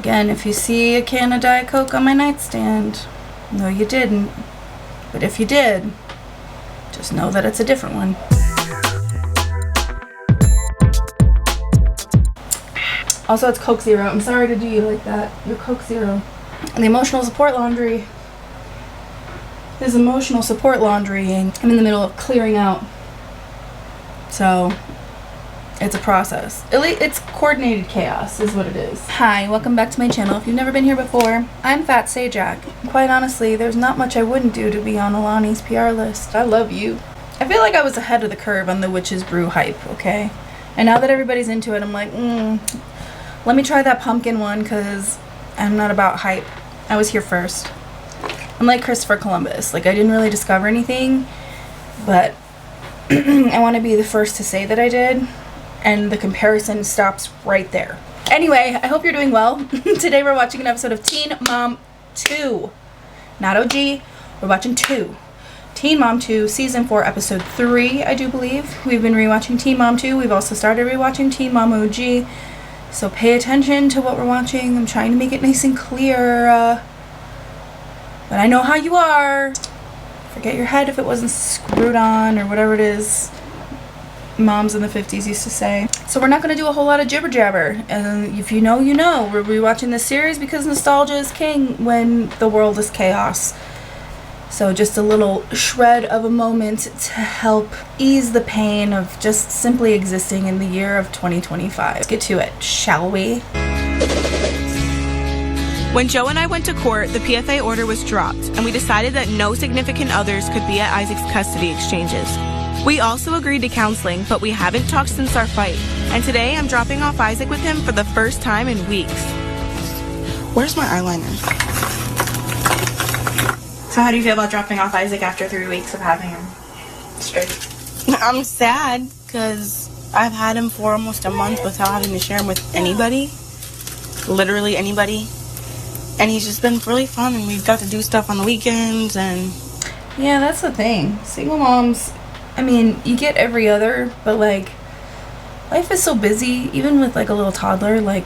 Again, if you see a can of Diet Coke on my nightstand, no you didn't. But if you did, just know that it's a different one. Also, it's Coke Zero. I'm sorry to do you like that. You're Coke Zero. And the emotional support laundry is emotional support laundry, and I'm in the middle of clearing out. So, it's a process. It's coordinated chaos is what it is. Hi, welcome back to my channel. If you've never been here before, I'm Fat Sajak. Quite honestly, there's not much I wouldn't do to be on Alani's PR list. I love you. I feel like I was ahead of the curve on the Witch's Brew hype, okay? And now that everybody's into it, I'm like, let me try that pumpkin one, because I'm not about hype. I was here first. I'm like Christopher Columbus. Like, I didn't really discover anything, but I want to be the first to say that I did, and the comparison stops right there. Anyway, I hope you're doing well. Today we're watching an episode of Teen Mom 2. Not OG, we're watching 2. Teen Mom 2, Season 4, Episode 3, I do believe. We've been rewatching Teen Mom 2. We've also started rewatching Teen Mom OG. So pay attention to what we're watching. I'm trying to make it nice and clear. But I know how you are. Forget your head if it wasn't screwed on or whatever it is moms in the 50s used to say. So we're not going to do a whole lot of jibber jabber. And if you know, you know. We're rewatching this series because nostalgia is king when the world is chaos. So just a little shred of a moment to help ease the pain of just simply existing in the year of 2025. Let's get to it, shall we? When Joe and I went to court, the PFA order was dropped, and we decided that no significant others could be at Isaac's custody exchanges. We also agreed to counseling, but we haven't talked since our fight. And today I'm dropping off Isaac with him for the first time in weeks. Where's my eyeliner? So how do you feel about dropping off Isaac after 3 weeks of having him straight? I'm sad because I've had him for almost a month without having to share him with anybody. Literally anybody. And he's just been really fun, and we've got to do stuff on the weekends. And yeah, that's the thing. Single moms, I mean, you get every other, but like, life is so busy, even with like a little toddler. Like,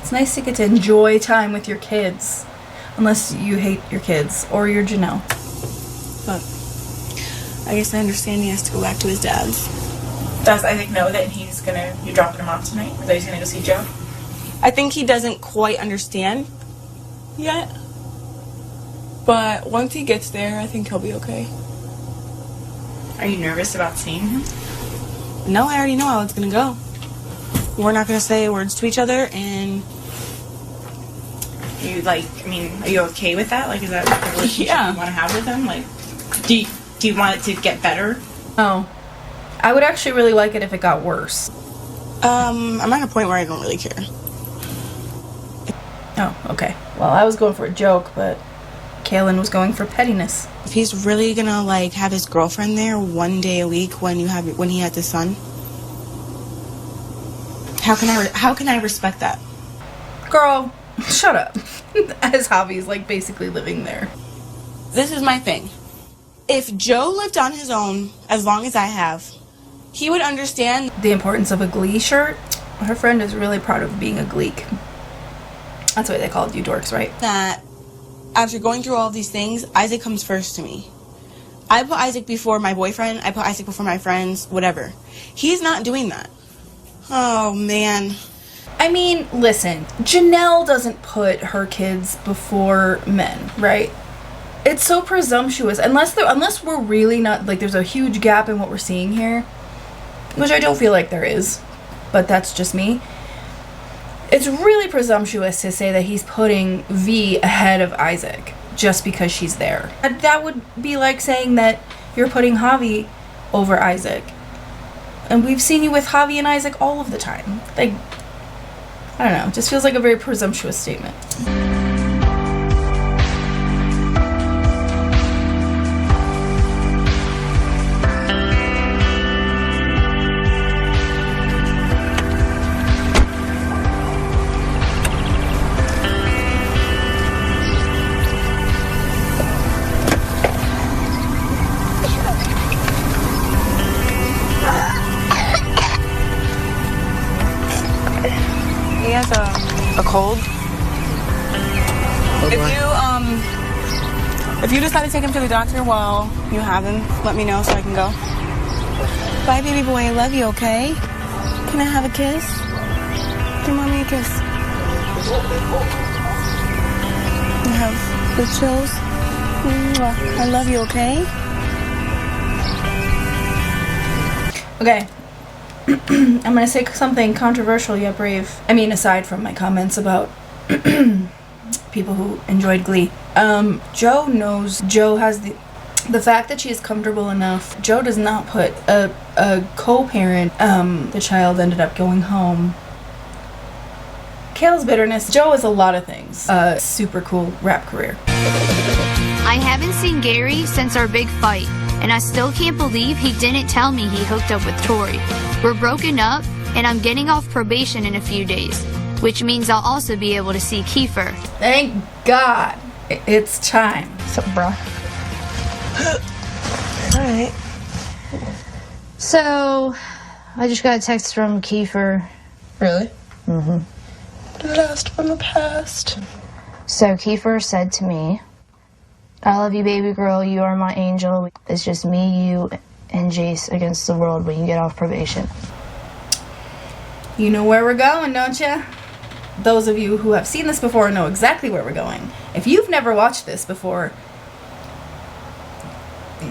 it's nice to get to enjoy time with your kids. Unless you hate your kids or you're Jenelle. But I guess I understand he has to go back to his dad's. Does Isaac know that you're dropping him off tonight? Or that he's gonna go see Joe? I think he doesn't quite understand yet. But once he gets there, I think he'll be okay. Are you nervous about seeing him? No, I already know how it's gonna go. We're not gonna say words to each other, and are you okay with that? Like, is that the relationship you want to have with him? Like, do you want it to get better? Oh, I would actually really like it if it got worse. I'm at a point where I don't really care. Oh, okay. Well, I was going for a joke, but Kaylin was going for pettiness. If he's really gonna like have his girlfriend there one day a week when he has his son, how can I respect that? Girl, shut up. As Javi's like basically living there. This is my thing. If Joe lived on his own as long as I have, he would understand the importance of a Glee shirt. Her friend is really proud of being a Gleek. That's what they call you dorks, right? That after going through all of these things, Isaac comes first to me. I put Isaac before my boyfriend. I put Isaac before my friends, whatever. He's not doing that. Oh, man. I mean, listen, Jenelle doesn't put her kids before men, right? It's so presumptuous. Unless we're really not, like, there's a huge gap in what we're seeing here, which I don't feel like there is, but that's just me. It's really presumptuous to say that he's putting V ahead of Isaac just because she's there. That would be like saying that you're putting Javi over Isaac. And we've seen you with Javi and Isaac all of the time. Like, I don't know, it just feels like a very presumptuous statement. He has a cold. Oh, If you decide to take him to the doctor while you have him, let me know so I can go. Bye, baby boy. I love you, okay? Can I have a kiss? Give mommy a kiss. You have the chills? I love you, okay? Okay. I'm gonna say something controversial yet brave. I mean, aside from my comments about people who enjoyed Glee. Joe knows. Joe has the fact that she is comfortable enough. Joe does not put a co-parent. The child ended up going home. Kale's bitterness. Joe is a lot of things. Super cool rap career. I haven't seen Gary since our big fight, and I still can't believe he didn't tell me he hooked up with Tori. We're broken up, and I'm getting off probation in a few days, which means I'll also be able to see Kiefer. Thank God. It's time. What's up, bro? Alright. So, I just got a text from Kiefer. Really? Mm-hmm. Blast from the past. So Kiefer said to me, I love you, baby girl. You are my angel. It's just me, you, and Jace against the world when you get off probation. You know where we're going, don't you? Those of you who have seen this before know exactly where we're going. If you've never watched this before,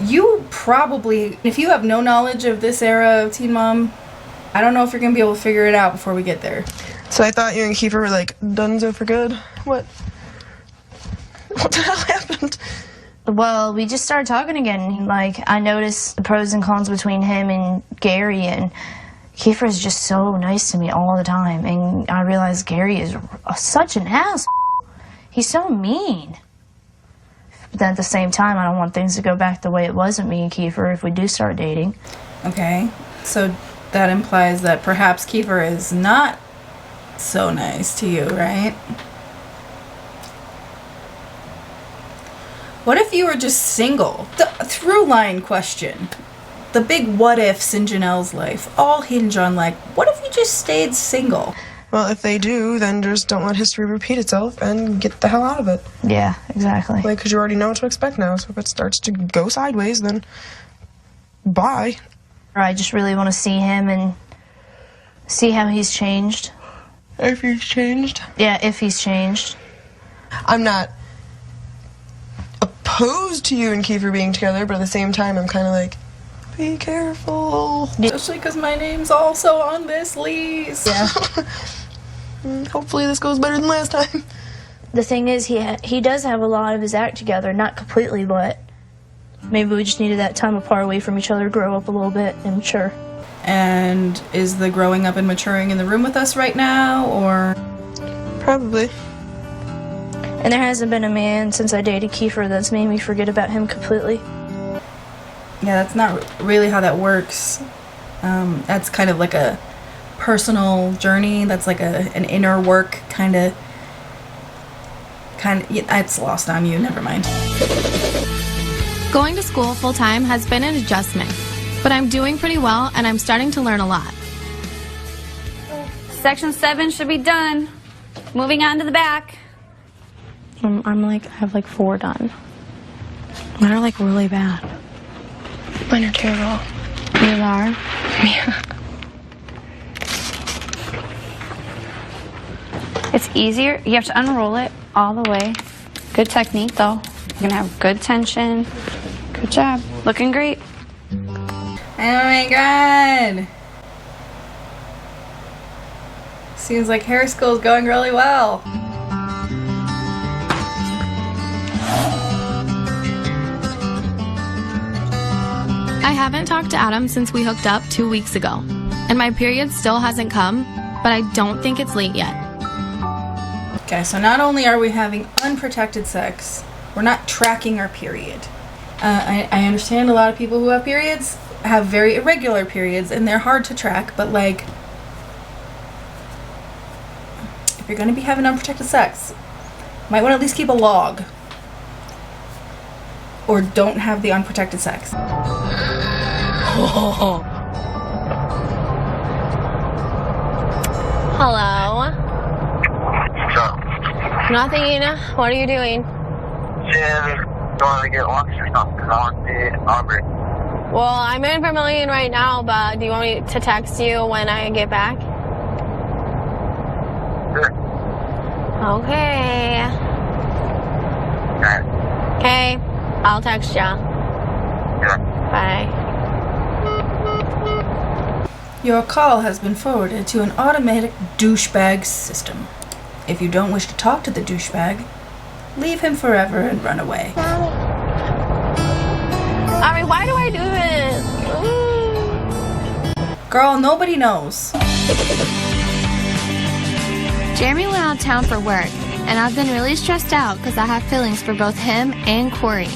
you probably, if you have no knowledge of this era of Teen Mom, I don't know if you're going to be able to figure it out before we get there. So I thought you and Kiefer were like donezo for good. What the hell happened? Well, we just started talking again. Like, I noticed the pros and cons between him and Gary, and Kiefer is just so nice to me all the time. And I realized Gary is such an ass. He's so mean. But then at the same time, I don't want things to go back the way it was with me and Kiefer if we do start dating. Okay, so that implies that perhaps Kiefer is not so nice to you, right? What if you were just single? The through line question. The big what ifs in Janelle's life all hinge on, like, what if you just stayed single? Well, if they do, then just don't let history repeat itself and get the hell out of it. Yeah, exactly. Like, because you already know what to expect now, so if it starts to go sideways, then bye. I just really want to see him and see how he's changed. If he's changed? Yeah, if he's changed. I'm not opposed to you and Kiefer being together, but at the same time, I'm kind of like, be careful. Especially because my name's also on this lease. Yeah. Hopefully this goes better than last time. The thing is, he does have a lot of his act together. Not completely, but maybe we just needed that time apart away from each other to grow up a little bit and mature. And is the growing up and maturing in the room with us right now, or? Probably. And there hasn't been a man since I dated Kiefer that's made me forget about him completely. Yeah, that's not really how that works. That's kind of like a personal journey. That's like an inner work kind of. It's lost on you. Never mind. Going to school full-time has been an adjustment, but I'm doing pretty well and I'm starting to learn a lot. Section 7 should be done. Moving on to the back. I have like 4 done. Mine are like really bad. Mine are terrible. Yours are? Yeah. It's easier. You have to unroll it all the way. Good technique, though. You're gonna have good tension. Good job. Looking great. Oh my god. Seems like hair school is going really well. I haven't talked to Adam since we hooked up 2 weeks ago, and my period still hasn't come, but I don't think it's late yet. Okay, so not only are we having unprotected sex, we're not tracking our period. I understand a lot of people who have periods have very irregular periods, and they're hard to track, but like, if you're going to be having unprotected sex, might want to at least keep a log. Or don't have the unprotected sex. Hello? Nothing, Ina. What are you doing? Just going to get lunch or something because I want to see Aubrey. Well, I'm in Vermilion right now, but do you want me to text you when I get back? Sure. Okay. Alright. Okay. I'll text ya. Yeah. Bye. Your call has been forwarded to an automatic douchebag system. If you don't wish to talk to the douchebag, leave him forever and run away. I mean, why do I do this? Girl, nobody knows. Jeremy went out of town for work, and I've been really stressed out because I have feelings for both him and Corey.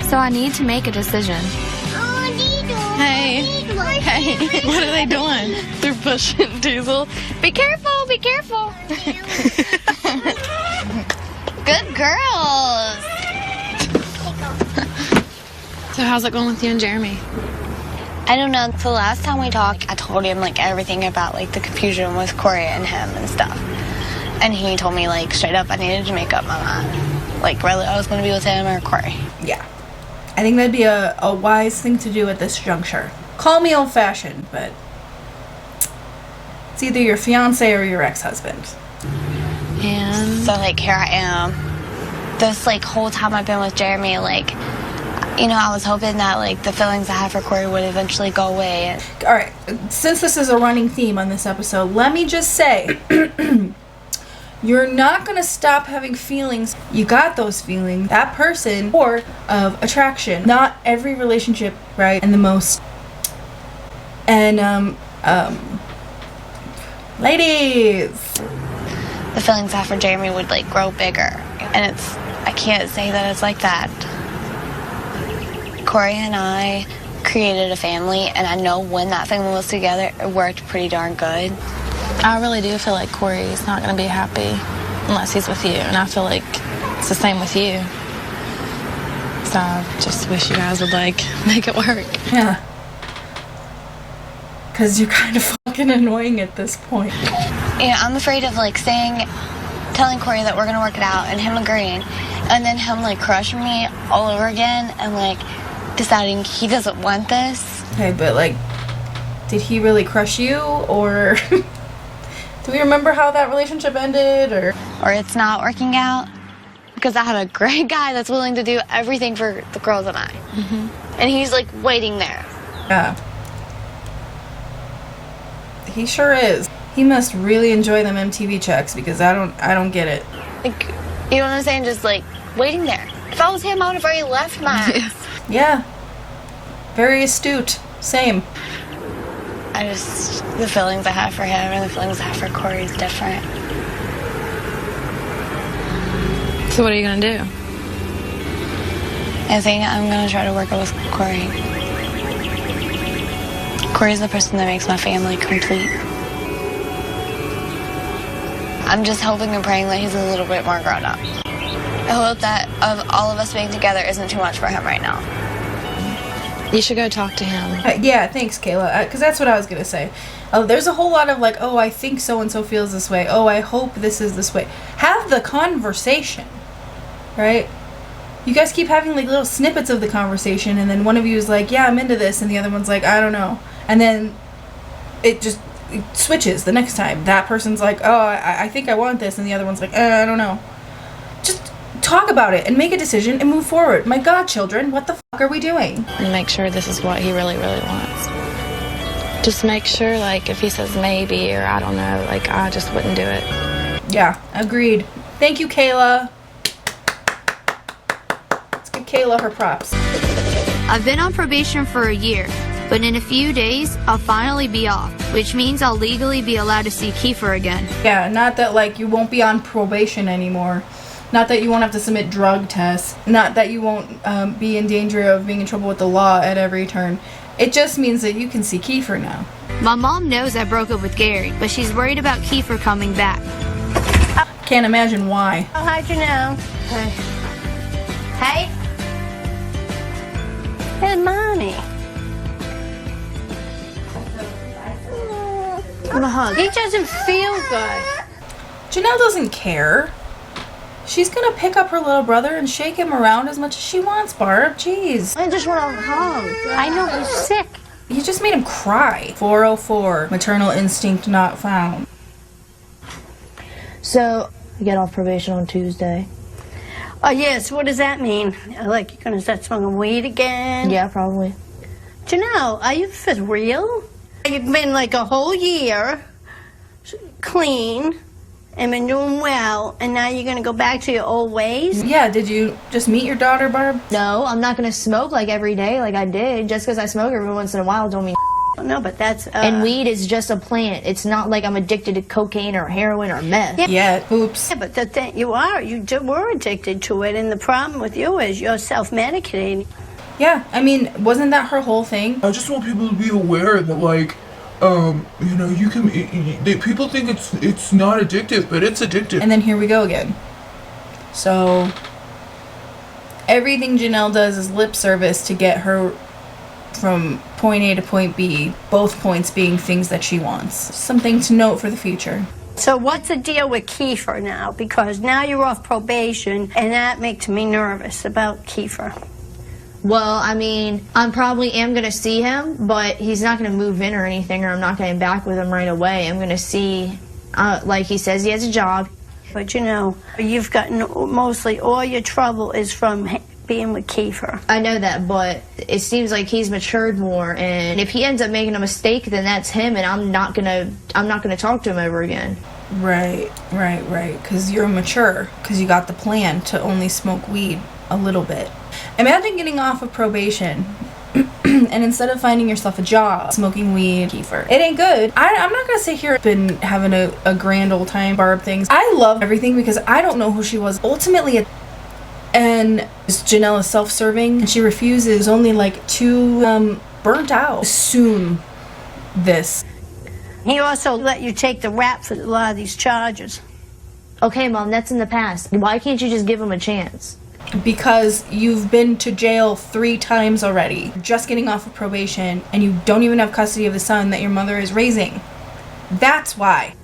So I need to make a decision. Hey. Hey. What are they doing? They're pushing Diesel. Be careful, be careful. Good girls. So how's it going with you and Jeremy? I don't know. So last time we talked, I told him like everything about like the confusion with Corey and him and stuff. And he told me like straight up I needed to make up my mind. Like whether I was going to be with him or Corey. Yeah. I think that'd be a wise thing to do at this juncture. Call me old-fashioned, but it's either your fiance or your ex-husband. And so like here I am. This like whole time I've been with Jeremy, like, you know, I was hoping that like the feelings I have for Corey would eventually go away. All right, since this is a running theme on this episode, let me just say, you're not going to stop having feelings. You got those feelings. That person, or of attraction. Not every relationship, right? And the most. And, ladies. The feelings I have for Jeremy would like grow bigger. And I can't say that it's like that. Corey and I created a family, and I know when that family was together, it worked pretty darn good. I really do feel like Corey's not going to be happy unless he's with you. And I feel like it's the same with you. So I just wish you guys would like make it work. Yeah. Because you're kind of fucking annoying at this point. You know, I'm afraid of like telling Corey that we're going to work it out and him agreeing. And then him like crushing me all over again and like deciding he doesn't want this. Okay, but like, did he really crush you, or do we remember how that relationship ended, or it's not working out? Because I have a great guy that's willing to do everything for the girls and I. Mm-hmm. And he's like waiting there. Yeah. He sure is. He must really enjoy them MTV checks, because I don't get it. Like, you know what I'm saying? Just like waiting there. If I was him, I would have already left my ass. Yeah. Very astute. Same. The feelings I have for him and the feelings I have for Corey is different. So what are you going to do? I think I'm going to try to work with Corey. Corey's the person that makes my family complete. I'm just hoping and praying that he's a little bit more grown up. I hope that of all of us being together isn't too much for him right now. You should go talk to him. Yeah, thanks, Kayla. Because that's what I was going to say. There's a whole lot of like, oh, I think so-and-so feels this way. Oh, I hope this is this way. Have the conversation, right? You guys keep having like little snippets of the conversation, and then one of you is like, yeah, I'm into this, and the other one's like, I don't know. And then it switches the next time. That person's like, oh, I think I want this, and the other one's like, I don't know. Just talk about it and make a decision and move forward. My God, children, what the fuck are we doing? And make sure this is what he really, really wants. Just make sure, like, if he says maybe or I don't know, like, I just wouldn't do it. Yeah, agreed. Thank you, Kayla. Let's give Kayla her props. I've been on probation for a year, but in a few days, I'll finally be off, which means I'll legally be allowed to see Kiefer again. Yeah, not that, like, you won't be on probation anymore. Not that you won't have to submit drug tests. Not that you won't be in danger of being in trouble with the law at every turn. It just means that you can see Kiefer now. My mom knows I broke up with Gary, but she's worried about Kiefer coming back. Can't imagine why. Oh, hi, Jenelle. Hey. Hey, Mommy. Give him a hug. He doesn't feel good. Jenelle doesn't care. She's gonna pick up her little brother and shake him around as much as she wants, Barb. Jeez. I just want to hug. I know he's sick. You just made him cry. 404, maternal instinct not found. So, I get off probation on Tuesday. Oh, yes. What does that mean? Like, you're going to start smoking weed again? Yeah, probably. Jenelle, are you for real? You've been like a whole year clean and been doing well, and now you're going to go back to your old ways? Yeah, did you just meet your daughter, Barb? No, I'm not going to smoke like every day like I did. Just because I smoke every once in a while don't mean no, but that's... And weed is just a plant. It's not like I'm addicted to cocaine or heroin or meth. Yeah, oops. Yeah, but the thing, you were addicted to it, and the problem with you is you're self-medicating. Yeah, I mean, wasn't that her whole thing? I just want people to be aware that, like, you know, you can... people think it's not addictive, but it's addictive. And then here we go again. So, everything Jenelle does is lip service to get her from point A to point B, both points being things that she wants. Something to note for the future. So what's the deal with Kiefer now? Because now you're off probation, and that makes me nervous about Kiefer. Well, I mean, I probably am going to see him, but he's not going to move in or anything, or I'm not getting back with him right away. I'm going to see, like he says, he has a job. But you know, you've gotten mostly all your trouble is from being with Kiefer. I know that, but it seems like he's matured more, and if he ends up making a mistake, then that's him, and I'm not gonna talk to him ever again. Right. Because you're mature, because you got the plan to only smoke weed a little bit. Imagine getting off of probation and instead of finding yourself a job, smoking weed, Kiefer. It ain't good. I'm not gonna sit here been having a grand old time, Barb things. I love everything because I don't know who she was. Ultimately, and Jenelle is self-serving, and she refuses, only like too burnt out. Assume this. He also let you take the rap for a lot of these charges. Okay, Mom, that's in the past. Why can't you just give him a chance? Because you've been to jail 3 times already. You're just getting off of probation, and you don't even have custody of the son that your mother is raising. That's why.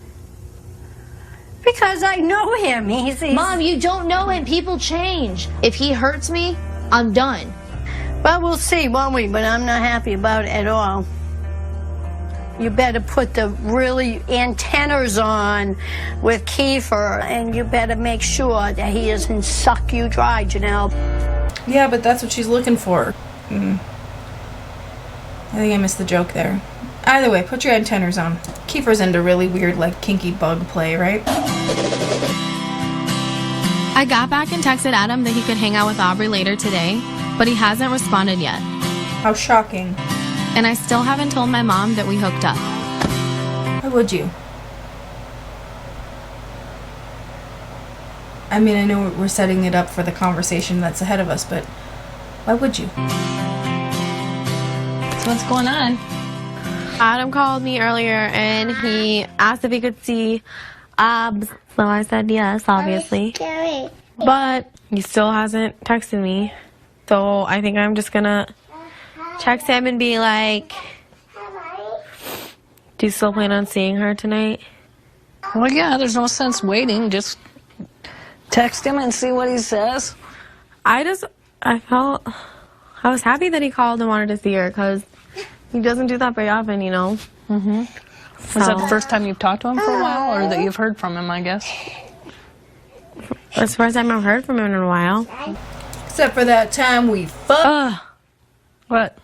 Because I know him. He's Mom, you don't know him. People change. If he hurts me, I'm done. Well, we'll see, won't we? But I'm not happy about it at all. You better put the really antennas on with Kiefer, and you better make sure that he doesn't suck you dry, Jenelle. Yeah, but that's what she's looking for. I think I missed the joke there. Either way, put your antennas on. Kiefer's into really weird, like, kinky bug play, right? I got back and texted Adam that he could hang out with Aubrey later today, but he hasn't responded yet. How shocking. And I still haven't told my mom that we hooked up. Why would you? I mean, I know we're setting it up for the conversation that's ahead of us, but why would you? So what's going on? Adam called me earlier and he asked if he could see Abs. So I said yes, obviously. But he still hasn't texted me. So I think I'm just gonna text him and be like, do you still plan on seeing her tonight? Well, yeah, there's no sense waiting. Just text him and see what he says. I was happy that he called and wanted to see her because he doesn't do that very often, you know. Mm-hmm. So, Was that the first time you've talked to him for a while, or that you've heard from him, I guess? It's the first time I've heard from him in a while. Except for that time we fucked. What?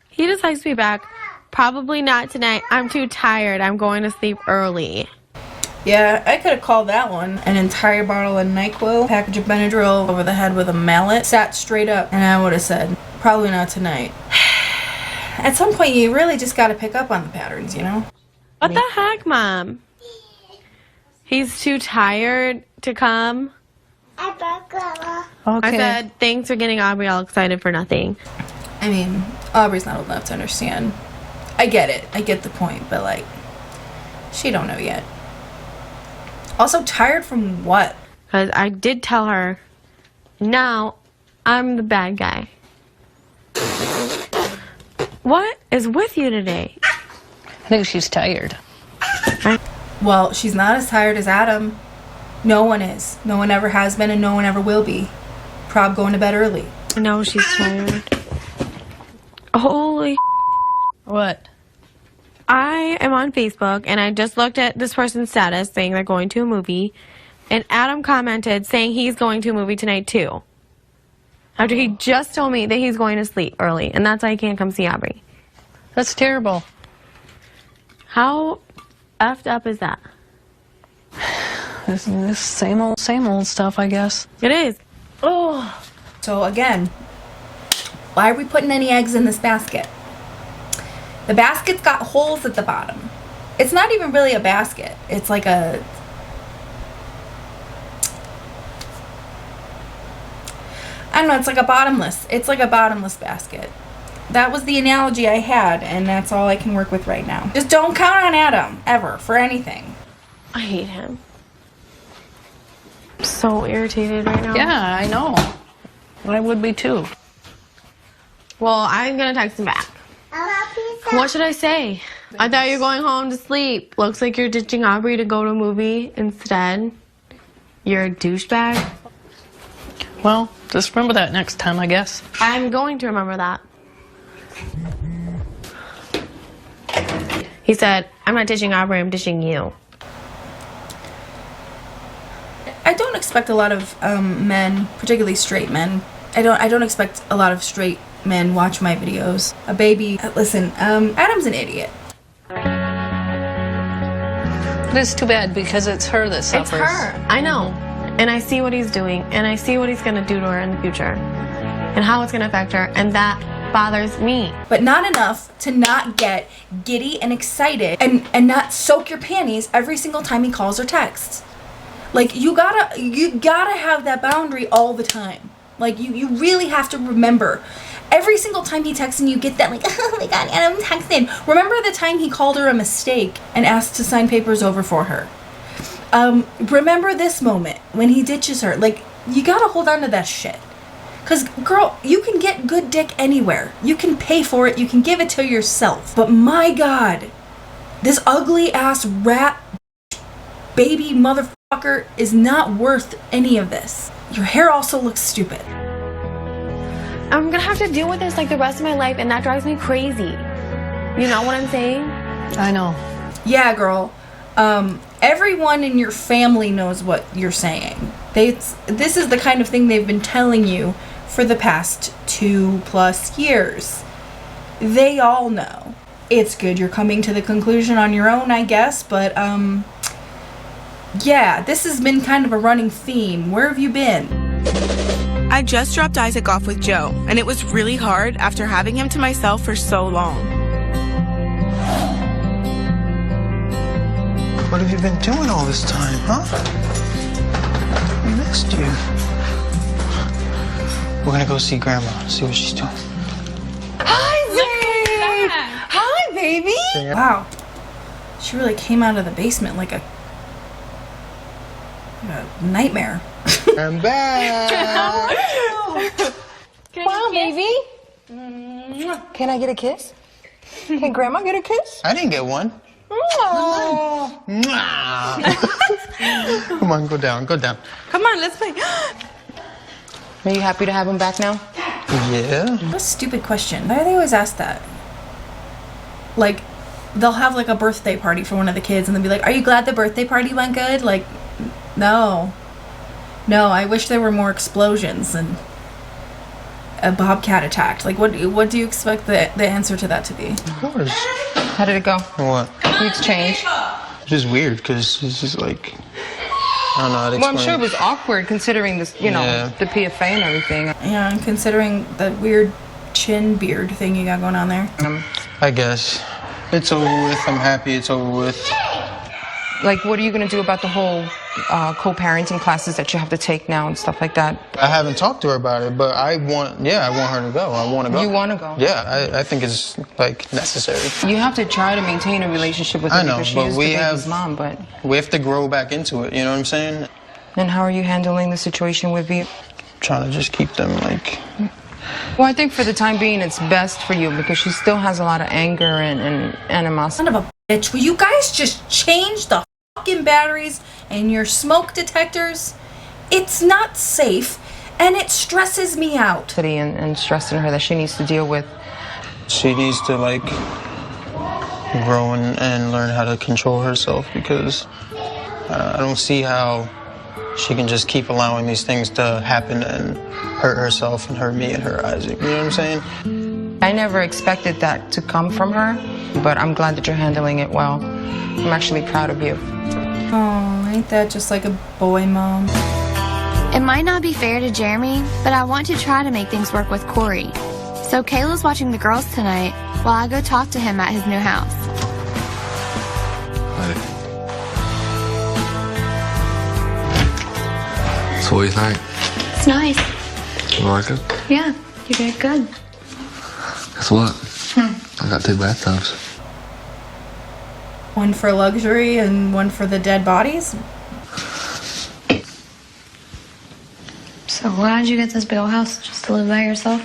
He just texted me back, probably not tonight. I'm too tired. I'm going to sleep early. Yeah, I could have called that one. An entire bottle of NyQuil, package of Benadryl over the head with a mallet, sat straight up, and I would have said, probably not tonight. At some point, you really just got to pick up on the patterns, you know? What the heck, Mom? He's too tired to come. Okay. I said, thanks for getting Aubrey all excited for nothing. I mean, Aubrey's not old enough to understand. I get it. I get the point, but, like, she don't know yet. Also, tired from what? Because I did tell her, now I'm the bad guy. What is with you today? I think she's tired. Well, she's not as tired as Adam. No one is. No one ever has been, and no one ever will be. Prob going to bed early. No, she's tired. Holy. What? I am on Facebook and I just looked at this person's status saying they're going to a movie, and Adam commented saying he's going to a movie tonight too. After he just told me that he's going to sleep early, and that's why he can't come see Aubrey. That's terrible. How effed up is that? This same old stuff, I guess. It is. Oh. So again, why are we putting any eggs in this basket? The basket's got holes at the bottom. It's not even really a basket. It's like a... I don't know, it's like a bottomless. It's like a bottomless basket. That was the analogy I had, and that's all I can work with right now. Just don't count on Adam, ever, for anything. I hate him. I'm so irritated right now. Yeah, I know. I would be too. Well, I'm gonna text him back. What should I say? I thought you were going home to sleep. Looks like you're ditching Aubrey to go to a movie instead. You're a douchebag. Well, just remember that next time, I guess. I'm going to remember that. He said, I'm not ditching Aubrey, I'm ditching you. I don't expect a lot of men, particularly straight men. I don't expect a lot of straight men watch my videos. A baby, listen, Adam's an idiot. It is too bad because it's her that suffers. It's her. I know. And I see what he's doing, and I see what he's gonna do to her in the future, and how it's gonna affect her, and that bothers me. But not enough to not get giddy and excited and not soak your panties every single time he calls or texts. Like, you gotta have that boundary all the time. Like, you really have to remember. Every single time he texts and you get that, like, oh my god, Adam texted. Remember the time he called her a mistake and asked to sign papers over for her? Remember this moment when he ditches her. Like, you gotta hold on to that shit. Because, girl, you can get good dick anywhere. You can pay for it. You can give it to yourself. But my god, this ugly ass rat baby motherfucker is not worth any of this. Your hair also looks stupid. I'm gonna have to deal with this like the rest of my life, and that drives me crazy. You know what I'm saying? I know. Yeah, girl. Everyone in your family knows what you're saying. This is the kind of thing they've been telling you for the past 2+ years. They all know. It's good you're coming to the conclusion on your own, I guess, but, yeah, this has been kind of a running theme. Where have you been? I just dropped Isaac off with Joe, and it was really hard after having him to myself for so long. What have you been doing all this time, huh? I missed you. We're gonna go see Grandma, see what she's doing. Hi, babe! Hi, baby! Wow. She really came out of the basement like a nightmare. I'm back! How are you? Wow, baby! Can I get a kiss? Can Grandma get a kiss? I didn't get one. Oh. Come on, go down, go down. Come on, let's play. Are you happy to have him back now? Yeah. What a stupid question. Why do they always ask that? Like, they'll have like a birthday party for one of the kids and they'll be like, are you glad the birthday party went good? Like, no. No, I wish there were more explosions and a bobcat attacked. Like, what do you expect the answer to that to be? Of course. How did it go? What? The exchange. It's just weird because it's just like, I don't know how to Well, I'm explain sure it was awkward considering this, you know, Yeah. the PFA and everything. Yeah, and considering the weird chin beard thing you got going on there. I guess. It's over with. I'm happy it's over with. Like, what are you going to do about the whole co-parenting classes that you have to take now and stuff like that? I haven't talked to her about it, but I want her to go. I want to go. You want to go? Yeah, I think it's, like, necessary. You have to try to maintain a relationship with her I know, because she but is the baby's mom, but... We have to grow back into it, you know what I'm saying? And how are you handling the situation with V? Trying to just keep them, like... Well, I think for the time being, it's best for you because she still has a lot of anger and animosity. Son of a bitch, will you guys just change the fucking batteries and your smoke detectors. It's not safe, and it stresses me out. And stressing her that she needs to deal with. She needs to, like, grow and learn how to control herself, because I don't see how she can just keep allowing these things to happen and hurt herself and hurt me and hurt Isaac. You know what I'm saying? I never expected that to come from her, but I'm glad that you're handling it well. I'm actually proud of you. Oh, ain't that just like a boy, Mom? It might not be fair to Jeremy, but I want to try to make things work with Corey. So Kayla's watching the girls tonight while I go talk to him at his new house. Hey. So what do you think? It's nice. You like it? Yeah, you did good. Guess what? I got 2 bathtubs. One for luxury and one for the dead bodies? So why did you get this big old house? Just to live by yourself?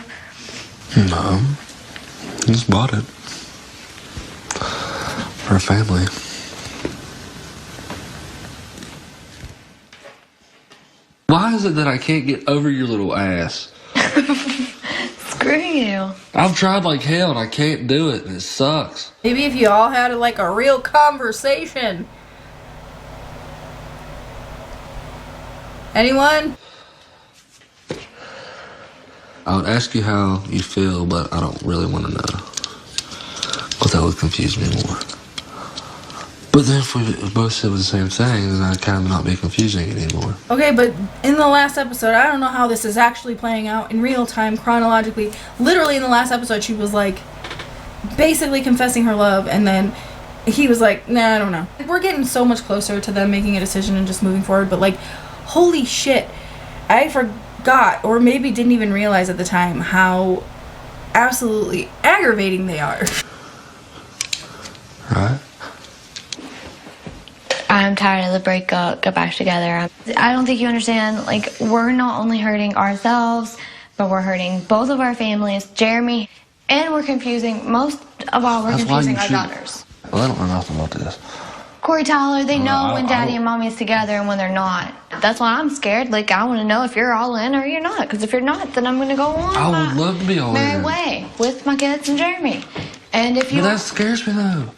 No. I just bought it. For a family. Why is it that I can't get over your little ass? Screw you. I've tried like hell and I can't do it, and it sucks. Maybe if you all had like a real conversation. Anyone? I would ask you how you feel, but I don't really want to know. Because that would confuse me more. But then if we both said the same thing, then I'd kind of not be confusing anymore. Okay, but in the last episode, I don't know how this is actually playing out in real time, chronologically. Literally in the last episode, she was like, basically confessing her love, and then he was like, nah, I don't know. We're getting so much closer to them making a decision and just moving forward, but like, holy shit, I forgot, or maybe didn't even realize at the time, how absolutely aggravating they are. Right? I'm tired of the breakup. Get back together. I don't think you understand. Like, we're not only hurting ourselves, but we're hurting both of our families, Jeremy, and we're confusing, most of all, we're confusing our daughters. Well, I don't know nothing about this. Corey, Tyler, they know when Daddy and Mommy is together and when they're not. That's why I'm scared. Like, I want to know if you're all in or you're not. Because if you're not, then I'm going to go on I would love to be all merry in. way with my kids and Jeremy. And if you... But that scares me, though.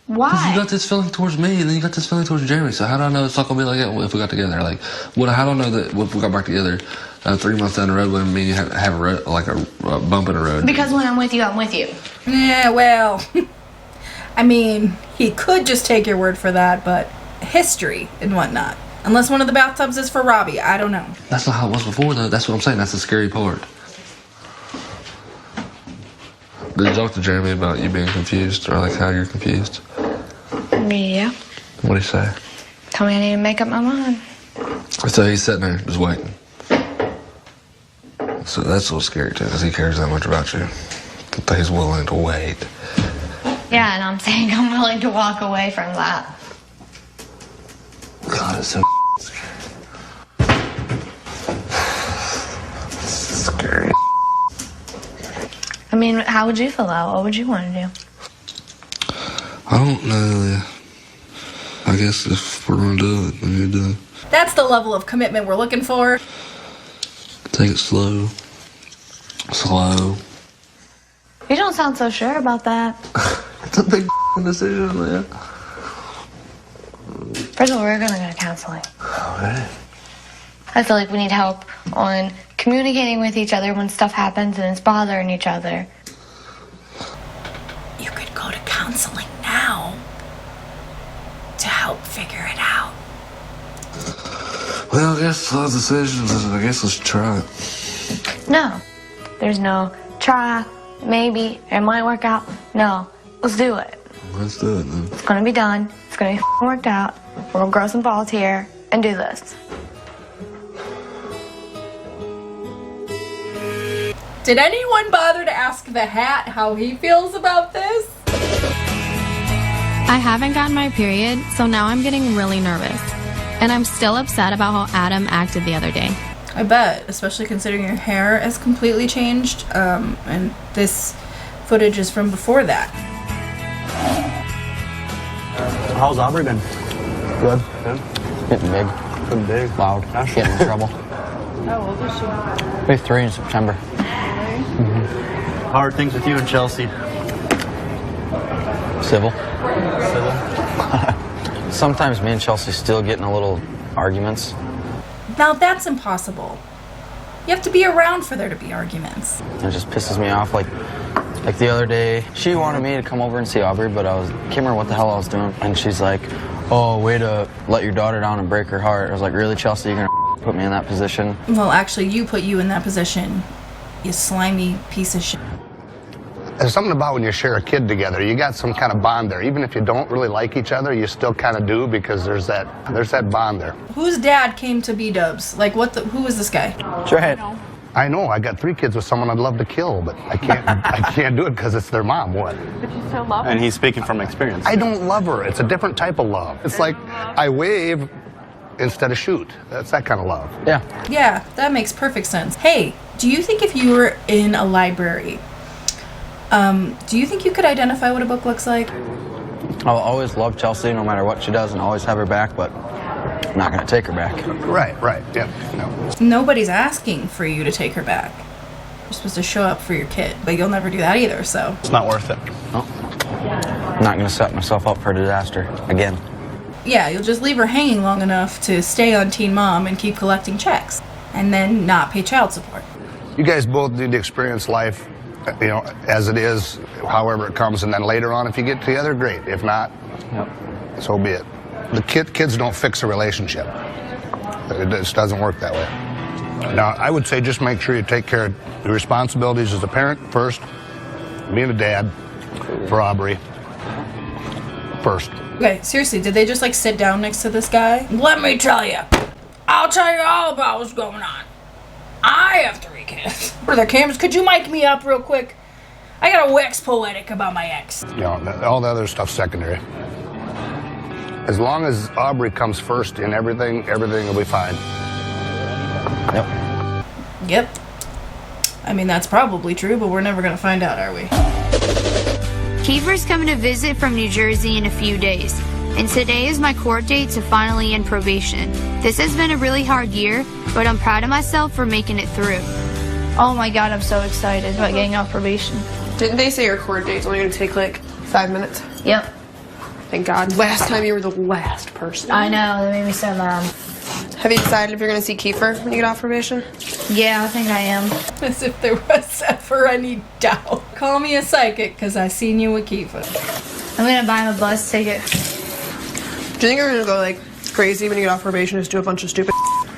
Why? Because you got this feeling towards me, and then you got this feeling towards Jeremy. So how do I know it's not going to be like that if we got together? Like, how do I know that if we got back together 3 months down the road, when me and you have a bump in the road? Because when I'm with you, I'm with you. Yeah, well, I mean, he could just take your word for that, but history and whatnot. Unless one of the bathtubs is for Robbie, I don't know. That's not how it was before, though. That's what I'm saying. That's the scary part. Did you talk to Jeremy about you being confused, or like how you're confused? Yeah. What did he say? Tell me I need to make up my mind. So he's sitting there just waiting. So that's what's scary too, because he cares that much about you. That he's willing to wait. Yeah, and I'm saying I'm willing to walk away from that. God, it's so scary. I mean, how would you feel out? What would you want to do? I don't know. I guess if we're gonna do it, then you do it. That's the level of commitment we're looking for. Take it slow. Slow. You don't sound so sure about that. It's a big decision, man. First of all, we're gonna go to counseling. Okay. I feel like we need help on communicating with each other when stuff happens and it's bothering each other. You could go to counseling now to help figure it out. Well, I guess the decision is, I guess let's try it. No. There's no try, maybe, it might work out. No. Let's do it. Let's do it then. It's gonna be done. It's gonna be worked out. We're gonna grow some balls here and do this. Did anyone bother to ask the hat how he feels about this? I haven't gotten my period, so now I'm getting really nervous. And I'm still upset about how Adam acted the other day. I bet, especially considering your hair has completely changed, and this footage is from before that. How's Aubrey been? Good. Getting big. Getting big. Loud. Getting in trouble. How old is she? Maybe 3 in September. How are things with you and Chelsea? Civil. Civil? Sometimes me and Chelsea still get in a little arguments. Now that's impossible. You have to be around for there to be arguments. It just pisses me off. Like the other day, she wanted me to come over and see Aubrey, but I can't remember what the hell I was doing. And she's like, oh, way to let your daughter down and break her heart. I was like, really, Chelsea, you're gonna put me in that position? Well, actually, you put you in that position, you slimy piece of shit. There's something about when you share a kid together, you got some kind of bond there. Even if you don't really like each other, you still kind of do because there's that bond there. Whose dad came to B-dubs? Like, who is this guy? Right. I know. I got 3 kids with someone I'd love to kill, but I can't. I can't do it because it's their mom. What? But you still love her. And he's speaking from experience. I don't love her. It's a different type of love. It's like I wave instead of shoot. That's that kind of love. Yeah. Yeah, that makes perfect sense. Hey, do you think if you were in a library, do you think you could identify what a book looks like? I'll always love Chelsea no matter what she does and always have her back, but I'm not going to take her back. Right, yeah. No. Nobody's asking for you to take her back. You're supposed to show up for your kid, but you'll never do that either, so. It's not worth it. No. I'm not going to set myself up for a disaster again. Yeah, you'll just leave her hanging long enough to stay on Teen Mom and keep collecting checks, and then not pay child support. You guys both need to experience life, you know, as it is, however it comes, and then later on, if you get together, great. If not, so be it. The kids don't fix a relationship. It just doesn't work that way. Now, I would say just make sure you take care of your responsibilities as a parent first, being a dad for Aubrey first. Okay, seriously, did they just like sit down next to this guy? Let me tell you. I'll tell you all about what's going on. I have 3 kids. Where are their cameras? Could you mic me up real quick? I gotta wax poetic about my ex. You know, all the other stuff's secondary. As long as Aubrey comes first in everything will be fine. Yep. I mean, that's probably true, but we're never gonna find out, are we? Kiefer's coming to visit from New Jersey in a few days, and today is my court date to finally end probation. This has been a really hard year, but I'm proud of myself for making it through. Oh my God, I'm so excited about getting off probation. Didn't they say your court date's only going to take like 5 minutes? Yep. Thank God. Last time you were the last person. I know, that made me so mad. Have you decided if you're going to see Kiefer when you get off probation? Yeah, I think I am. As if there was ever any doubt. Call me a psychic, because I seen you with Kiefer. I'm going to buy him a bus ticket. Do you think you're going to go like crazy when you get off probation, just do a bunch of stupid?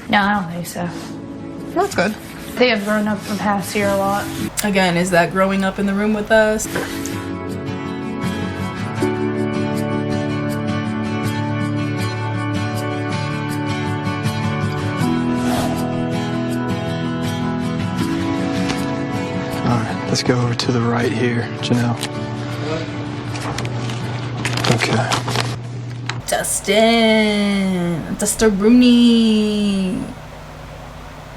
No, I don't think so. Well, that's good. I think I've grown up from past year a lot. Again, is that growing up in the room with us? Let's go over to the right here, Jenelle. Okay. Dustin Rooney.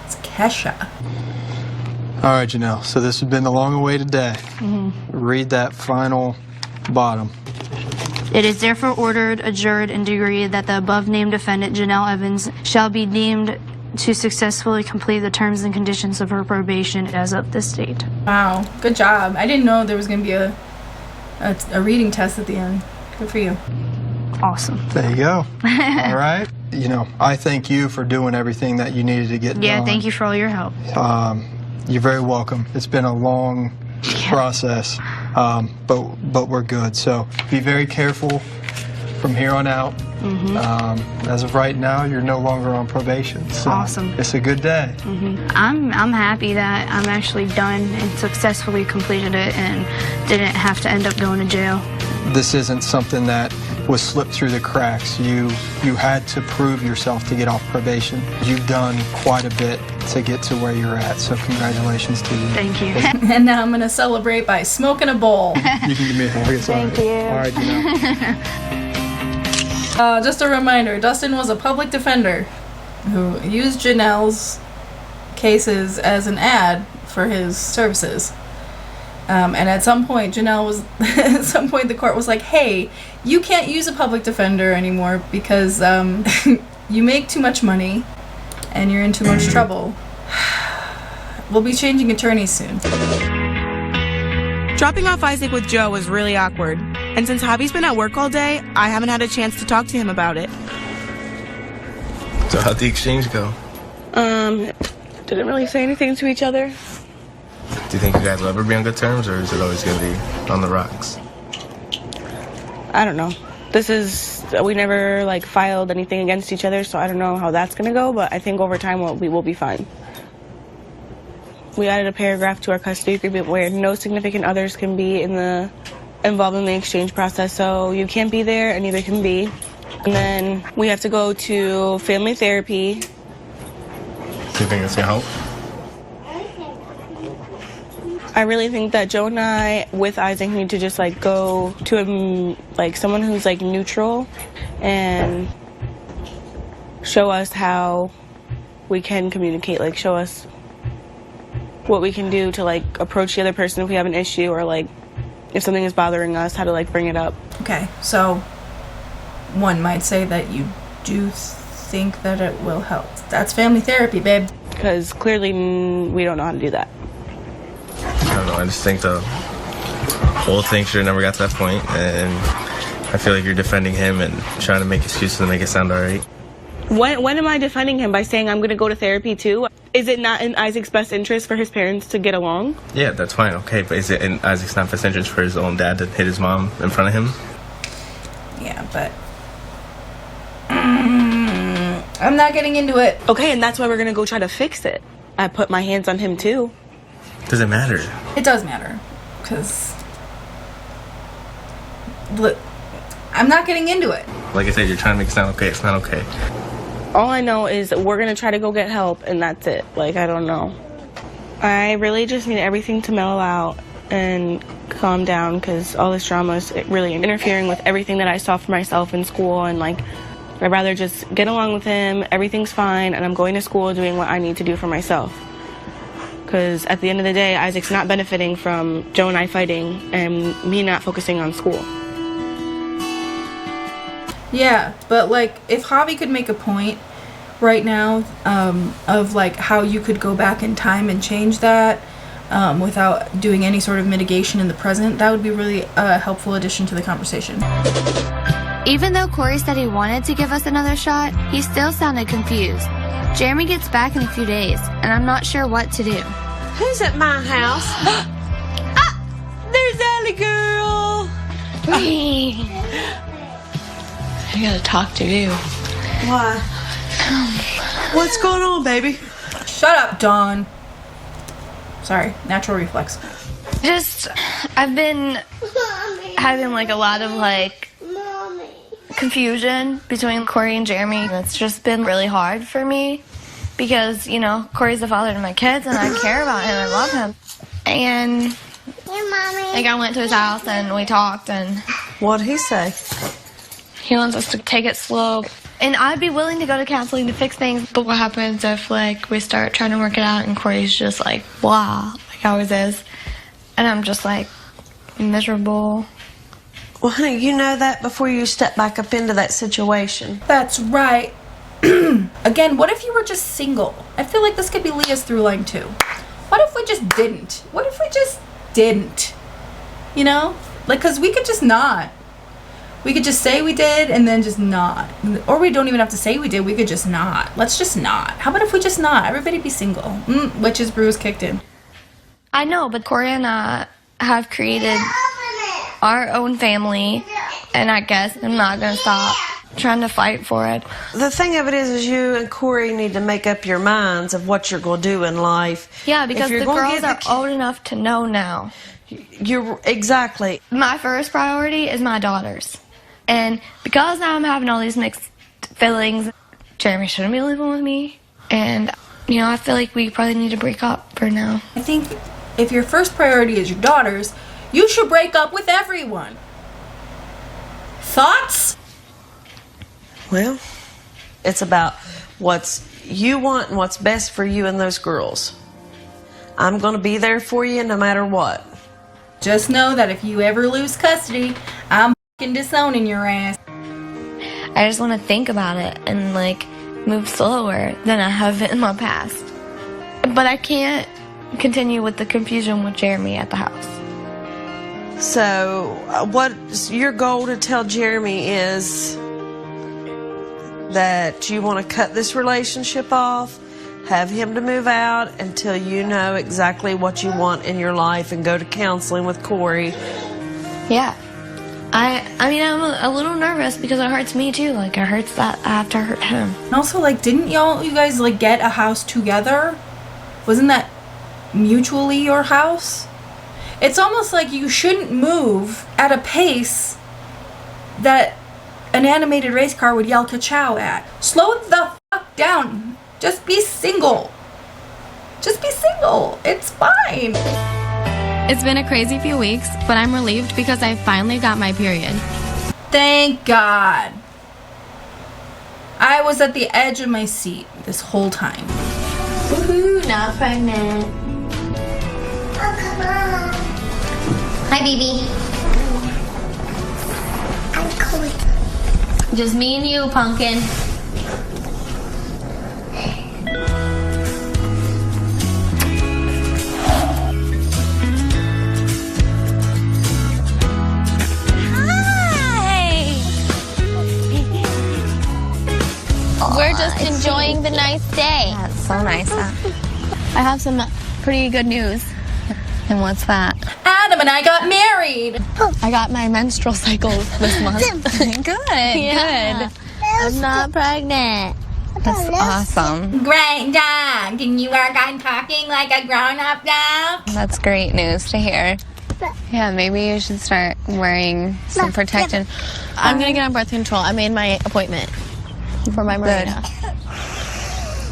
It's Kesha. All right, Jenelle. So this has been the long-awaited day. Read that final bottom. It is therefore ordered, adjured, and decreed that the above-named defendant, Jenelle Evans, shall be deemed to successfully complete the terms and conditions of her probation as of this date. Wow, good job. I didn't know there was going to be a reading test at the end. Good for you. Awesome. There you go. All right. You know, I thank you for doing everything that you needed to get done. Yeah, thank you for all your help. You're very welcome. It's been a long process, but we're good. So be very careful from here on out. As of right now, you're no longer on probation. So awesome. It's a good day. I'm happy that I'm actually done and successfully completed it and didn't have to end up going to jail. This isn't something that was slipped through the cracks. You had to prove yourself to get off probation. You've done quite a bit to get to where you're at, so congratulations to you. Thank you. And now I'm going to celebrate by smoking a bowl. You can give me a hand. Thank you. All right, Jenelle. Just a reminder, Dustin was a public defender who used Janelle's cases as an ad for his services. And at some point, at some point the court was like, hey, you can't use a public defender anymore because you make too much money and you're in too much trouble. We'll be changing attorneys soon. Dropping off Isaac with Joe was really awkward. And since Javi's been at work all day, I haven't had a chance to talk to him about it. So how'd the exchange go? Didn't really say anything to each other. Do you think you guys will ever be on good terms, or is it always going to be on the rocks? I don't know. We never like filed anything against each other, so I don't know how that's gonna go, but I think over time we will be fine. We added a paragraph to our custody agreement where no significant others can be involved in the exchange process, so you can't be there and neither can be. And then we have to go to family therapy. Do you think it's gonna help? I really think that Joe and I, with Isaac, need to just like go to someone who's like neutral and show us how we can communicate, like show us what we can do to like approach the other person if we have an issue, or like if something is bothering us, how to like bring it up. Okay, so one might say that you do think that it will help. That's family therapy, babe. Because clearly we don't know how to do that. I don't know, I just think the whole thing should have never got to that point, and I feel like you're defending him and trying to make excuses to make it sound alright. When am I defending him? By saying I'm going to go to therapy too? Is it not in Isaac's best interest for his parents to get along? Yeah, that's fine, okay, but is it in Isaac's not best interest for his own dad to hit his mom in front of him? Yeah, but I'm not getting into it. Okay, and that's why we're going to go try to fix it. I put my hands on him too. Does it matter? It does matter, because I'm not getting into it. Like I said, you're trying to make it sound okay. It's not okay. All I know is that we're going to try to go get help, and that's it. Like, I don't know. I really just need everything to mellow out and calm down, because all this drama is really interfering with everything that I saw for myself in school, and like, I'd rather just get along with him, everything's fine, and I'm going to school doing what I need to do for myself. Because at the end of the day, Isaac's not benefiting from Joe and I fighting and me not focusing on school. Yeah, but like, if Javi could make a point right now of like how you could go back in time and change that without doing any sort of mitigation in the present, that would be really a helpful addition to the conversation. Even though Corey said he wanted to give us another shot, he still sounded confused. Jeremy gets back in a few days, and I'm not sure what to do. Who's at my house? There's Allie girl. I gotta talk to you. Why? What's going on, baby? Shut up, Dawn. Sorry, natural reflex. I've been having like a lot of like confusion between Corey and Jeremy. It's just been really hard for me because, you know, Corey's the father to my kids and I care about him. I love him. And like I went to his house and we talked and... What'd he say? He wants us to take it slow. And I'd be willing to go to counseling to fix things, but what happens if like we start trying to work it out and Corey's just like, blah, like always is. And I'm just like miserable. Well, honey, you know that before you step back up into that situation. That's right. Again, what if you were just single? I feel like this could be Leah's through line too. What if we just didn't? What if we just didn't? You know? Like, because we could just not. We could just say we did and then just not. Or we don't even have to say we did. We could just not. Let's just not. How about if we just not? Everybody be single. Witch's brew is kicked in. I know, but Corey and I have created our own family, and I guess I'm not going to stop trying to fight for it. The thing of it is you and Corey need to make up your minds of what you're going to do in life. Yeah, because the girls are old enough to know now. You're exactly. My first priority is my daughters. And because now I'm having all these mixed feelings, Jeremy shouldn't be living with me. And, you know, I feel like we probably need to break up for now. I think if your first priority is your daughters, you should break up with everyone. Thoughts? Well, it's about what you want and what's best for you and those girls. I'm going to be there for you no matter what. Just know that if you ever lose custody, I'm f***ing disowning your ass. I just want to think about it and like move slower than I have in my past. But I can't continue with the confusion with Jeremy at the house. So, what your goal to tell Jeremy is that you want to cut this relationship off, have him to move out until you know exactly what you want in your life and go to counseling with Corey. Yeah. I mean, I'm a little nervous because it hurts me too. Like, it hurts that I have to hurt him. And also, like, didn't you guys, like, get a house together? Wasn't that mutually your house? It's almost like you shouldn't move at a pace that an animated race car would yell ka-chow at. Slow the fuck down. Just be single. Just be single. It's fine. It's been a crazy few weeks, but I'm relieved because I finally got my period. Thank God. I was at the edge of my seat this whole time. Woohoo, not pregnant. Oh, come on. Hi, baby. I'm cold. Just me and you, Pumpkin. We're just enjoying the nice day. That's so nice, huh? I have some pretty good news. And what's that? Adam and I got married. I got my menstrual cycle this month. Good. Yeah. Good. I'm not pregnant. That's awesome. Great job. Can you work on talking like a grown-up now? That's great news to hear. Yeah, maybe you should start wearing some protection. I'm gonna get on birth control. I made my appointment for my Marina.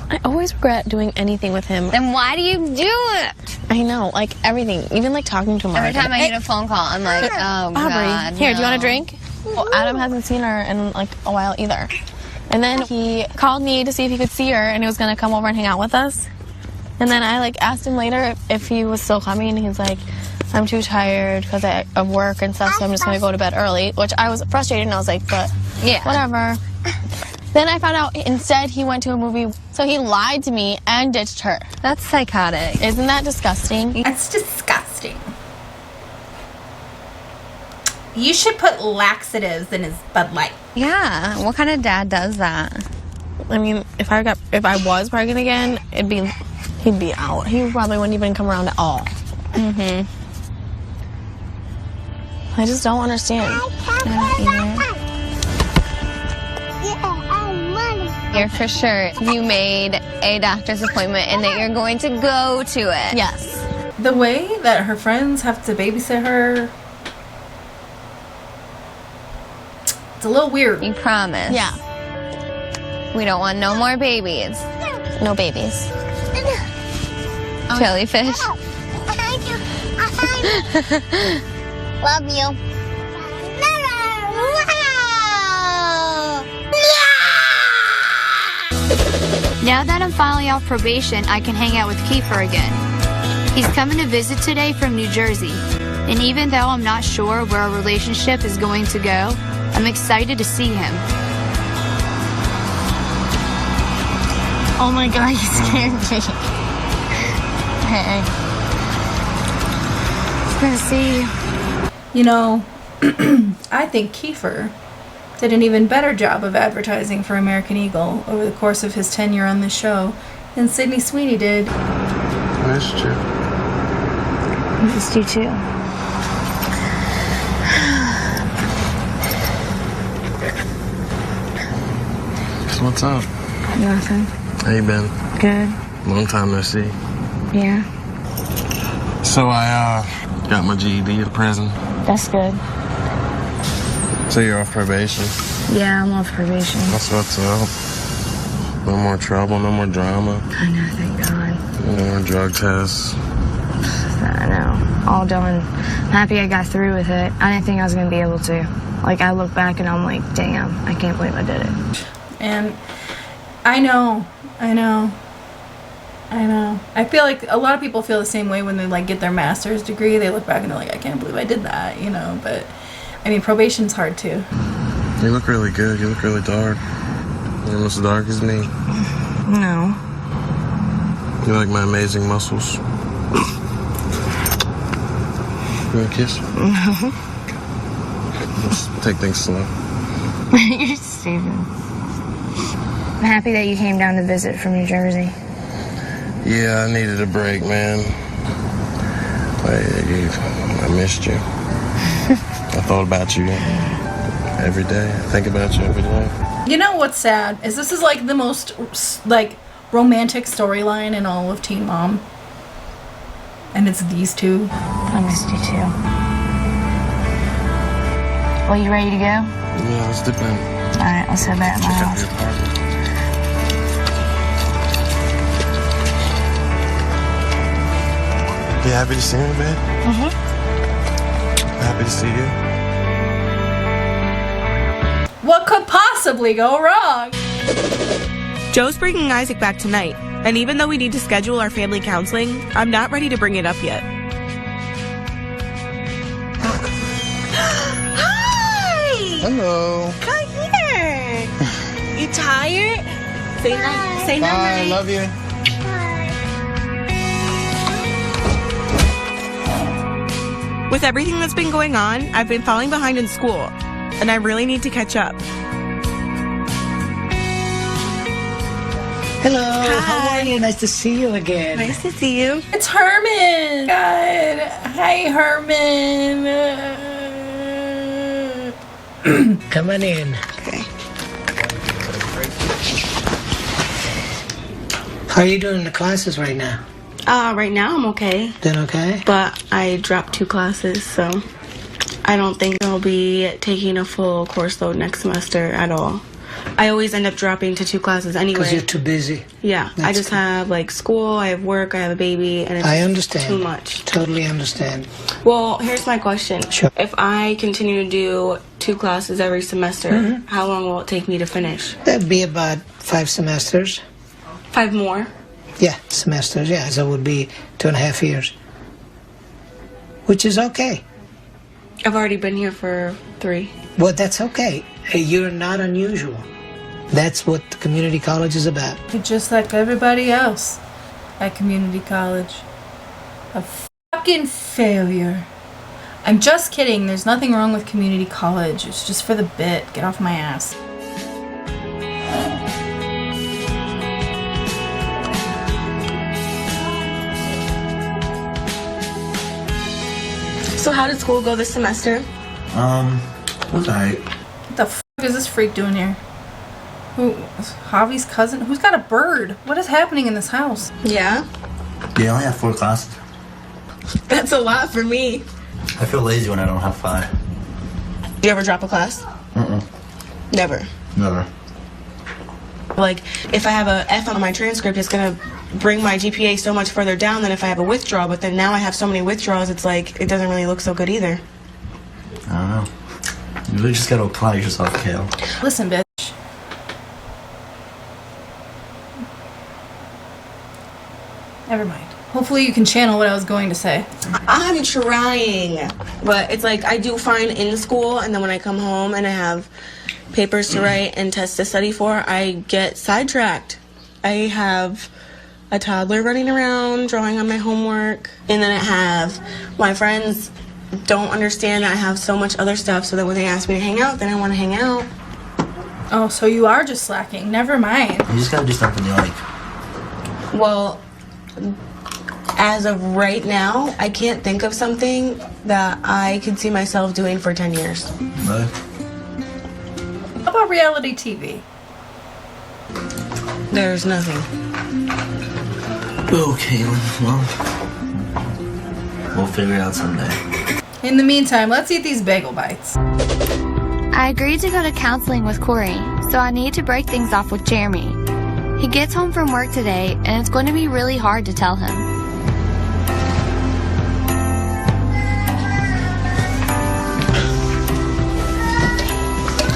I always regret doing anything with him. Then why do you do it? I know, like everything, even like talking to him. Every time I get a phone call, I'm like, oh God. Here, do you no. want a drink? Well, Adam hasn't seen her in like a while either. And then he called me to see if he could see her, and he was gonna come over and hang out with us. And then I like asked him later if he was still coming, and he's like, I'm too tired because of work and stuff, so I'm just gonna go to bed early. Which I was frustrated, and I was like, but yeah, whatever. Then I found out instead he went to a movie, so he lied to me and ditched her. That's psychotic. Isn't that disgusting? That's disgusting. You should put laxatives in his Bud Light. Yeah, what kind of dad does that? I mean, if I was pregnant again, he'd be out. He probably wouldn't even come around at all. Mm-hmm. I just don't understand. You're for sure you made a doctor's appointment and that you're going to go to it. Yes. The way that her friends have to babysit her, it's a little weird. You promise? Yeah. We don't want no more babies. No babies. Jellyfish. Love you. Now that I'm finally off probation, I can hang out with Kiefer again. He's coming to visit today from New Jersey, and even though I'm not sure where our relationship is going to go, I'm excited to see him. Oh my God, you scared me. Hey. It's good to see you. You know, I think Kiefer did an even better job of advertising for American Eagle over the course of his tenure on the show than Sydney Sweeney did. That's true. I missed you too. So what's up? Nothing. How you been? Good. Long time no see. Yeah. So I got my GED at prison. That's good. So you're off probation? Yeah, I'm off probation. That's what's up. No more trouble, no more drama. I know, thank God. No more drug tests. I know. All done. I'm happy I got through with it. I didn't think I was going to be able to. Like, I look back and I'm like, damn, I can't believe I did it. And I know. I know. I feel like a lot of people feel the same way when they like get their master's degree. They look back and they're like, I can't believe I did that, you know. But I mean, probation's hard too. You look really good. You look really dark. You're almost as dark as me. No. You like my amazing muscles. You want a kiss? No. Let's take things slow. You're stupid. I'm happy that you came down to visit from New Jersey. Yeah, I needed a break, man. I missed you. I thought about you every day. I think about you every day. You know what's sad is this is like the most like romantic storyline in all of Teen Mom, and it's these two. I missed you too. Well, you ready to go? Yeah, let's dip in. All right, let's head back to my house. You happy to see me, babe? Mm-hmm. Happy to see you. What could possibly go wrong? Joe's bringing Isaac back tonight, and even though we need to schedule our family counseling, I'm not ready to bring it up yet. Hi! Hello. Come here. You tired? Say Bye, night. love you. With everything that's been going on, I've been falling behind in school, and I really need to catch up. Hello, how are you? Nice to see you again. Nice to see you. It's Herman. God. Hi, Herman. Come on in. Okay. How are you doing in the classes right now? Right now I'm okay. Doing okay? But I dropped 2 classes, so I don't think I'll be taking a full course load next semester at all. I always end up dropping to 2 classes anyway. Because you're too busy. Yeah, I just have like school, I have work, I have a baby, and it's I understand. too much. Totally understand. Well, here's my question. Sure. If I continue to do 2 classes every semester, how long will it take me to finish? That'd be about 5 semesters. 5 more? Yeah, semesters, yeah. So it would be 2.5 years. Which is okay. I've already been here for 3. Well, that's okay. You're not unusual. That's what the community college is about. You're just like everybody else at community college. A fucking failure. I'm just kidding. There's nothing wrong with community college. It's just for the bit. Get off my ass. So how did school go this semester? It was alright. What the fuck is this freak doing here? Who? Javi's cousin? Who's got a bird? What is happening in this house? Yeah? Yeah, I only have 4 classes. That's a lot for me. I feel lazy when I don't have 5. Do you ever drop a class? Never. Never. Like, if I have a F on my transcript, it's gonna bring my GPA so much further down than if I have a withdrawal, but then now I have so many withdrawals, it's like, it doesn't really look so good either. I don't know. You really just gotta apply yourself, Kale. Listen, bitch. Never mind. Hopefully you can channel what I was going to say. I'm trying, but it's like, I do fine in school, and then when I come home and I have papers to write and tests to study for, I get sidetracked. I have a toddler running around, drawing on my homework, and then I have my friends don't understand that I have so much other stuff, so that when they ask me to hang out, then I want to hang out. Oh, so you are just slacking. Never mind. You just gotta do something you like. Well, as of right now, I can't think of something that I could see myself doing for 10 years. Really? How about reality TV? There's nothing. Okay, well, we'll figure it out someday. In the meantime, let's eat these bagel bites. I agreed to go to counseling with Corey, so I need to break things off with Jeremy. He gets home from work today, and it's going to be really hard to tell him.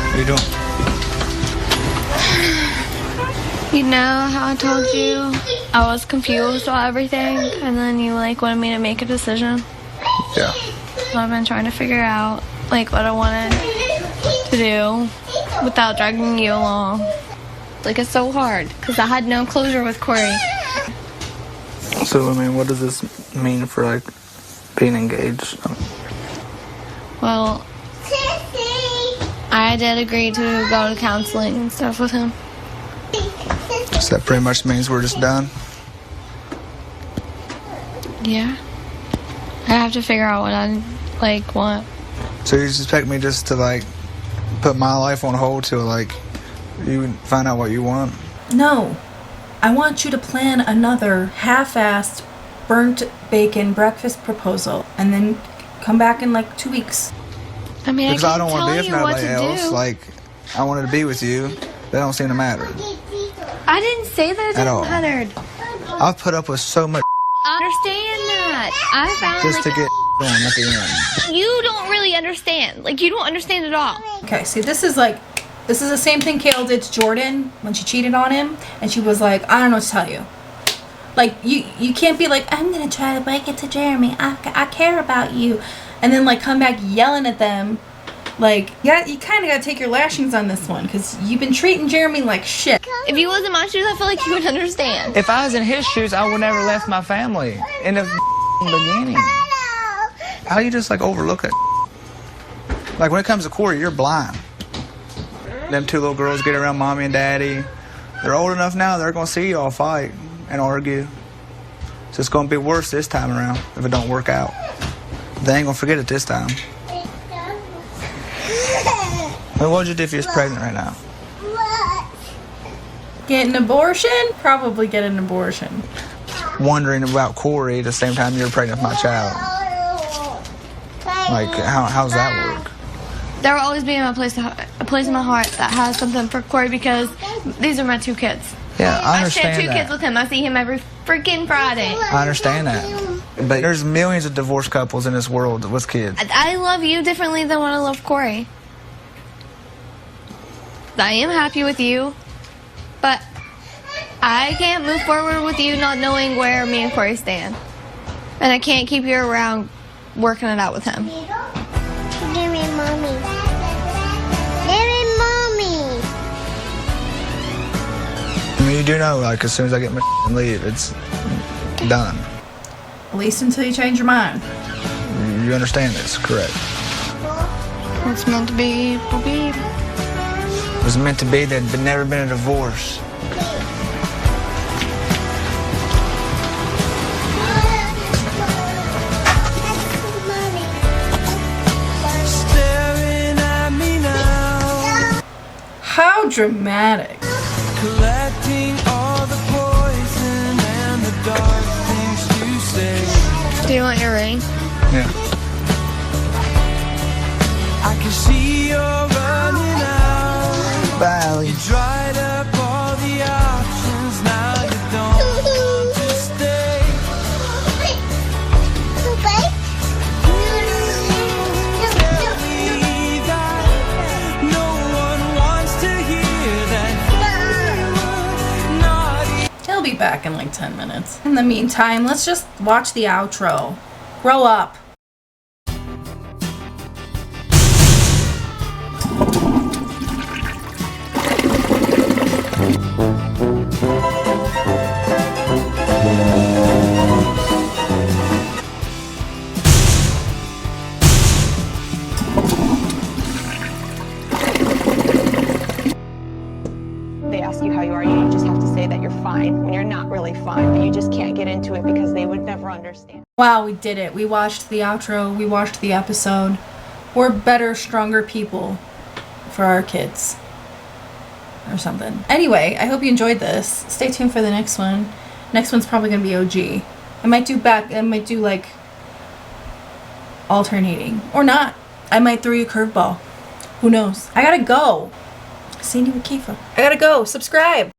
What are you doing? You know how I told you I was confused about everything, and then you like wanted me to make a decision. Yeah. So I've been trying to figure out like what I wanted to do without dragging you along. Like it's so hard because I had no closure with Corey. So I mean, what does this mean for like being engaged? Well, I did agree to go to counseling and stuff with him. So that pretty much means we're just done? Yeah. I have to figure out what I like want. So you expect me just to like put my life on hold till like you find out what you want? No. I want you to plan another half-assed burnt bacon breakfast proposal and then come back in like 2 weeks. I mean, because I don't want to be with nobody else. do. Like, I wanted to be with you. That don't seem to matter. I didn't say that it At all. didn't matter. I've put up with so much I understand that. I found just to like get on at the end. you don't really understand. Like you don't understand at all. Okay, see, this is the same thing Kayla did to Jordan when she cheated on him, and she was like, I don't know what to tell you. Like, you can't be like, I'm gonna try to break it to Jeremy. I care about you. And then, like, come back yelling at them. Like, yeah, you kind of gotta take your lashings on this one, because you've been treating Jeremy like shit. If you wasn't my shoes, I feel like you would understand. If I was in his shoes, I would never left my family in the beginning. How you just like overlook it? Like when it comes to Corey, you're blind. Them two little girls get around mommy and daddy. They're old enough now, they're gonna see y'all fight and argue. So it's gonna be worse this time around if it don't work out. They ain't gonna forget it this time. What would you do if you was pregnant right now? Get an abortion? Probably get an abortion. Wondering about Corey at the same time you're pregnant with my child. Like, how's that work? There will always be a place in my heart that has something for Corey because these are my two kids. Yeah, I understand I share two that. kids with him. I see him every freaking Friday. I understand that. But there's millions of divorced couples in this world with kids. I love you differently than what I love Corey. I am happy with you, but I can't move forward with you not knowing where me and Corey stand. And I can't keep you around working it out with him. Give me mommy. Give me mommy. I mean, you do know, like, as soon as I get my leave, it's done. At least until you change your mind. You understand this, correct? It's meant to be, will be. It was meant to be. There'd never been a divorce. How dramatic. Collecting all the poison and the dark things to say. Do you want your ring? Yeah. I can see you're running out. Bye. You dried up all the options. Now you don't want to stay. Tell me that no one wants to hear that. He'll be back in like 10 minutes. In the meantime, let's just watch the outro. Grow up. They ask you how you are, you just have to say that you're fine when you're not really fine, but you just can't get into it because they would never understand. Wow, we did it. We watched the outro. We watched the episode. We're better, stronger people for our kids. Or something. Anyway, I hope you enjoyed this. Stay tuned for the next one. Next one's probably going to be OG. I might do like alternating. Or not. I might throw you a curveball. Who knows? I gotta go. Sandy with Kiefer. I gotta go. Subscribe.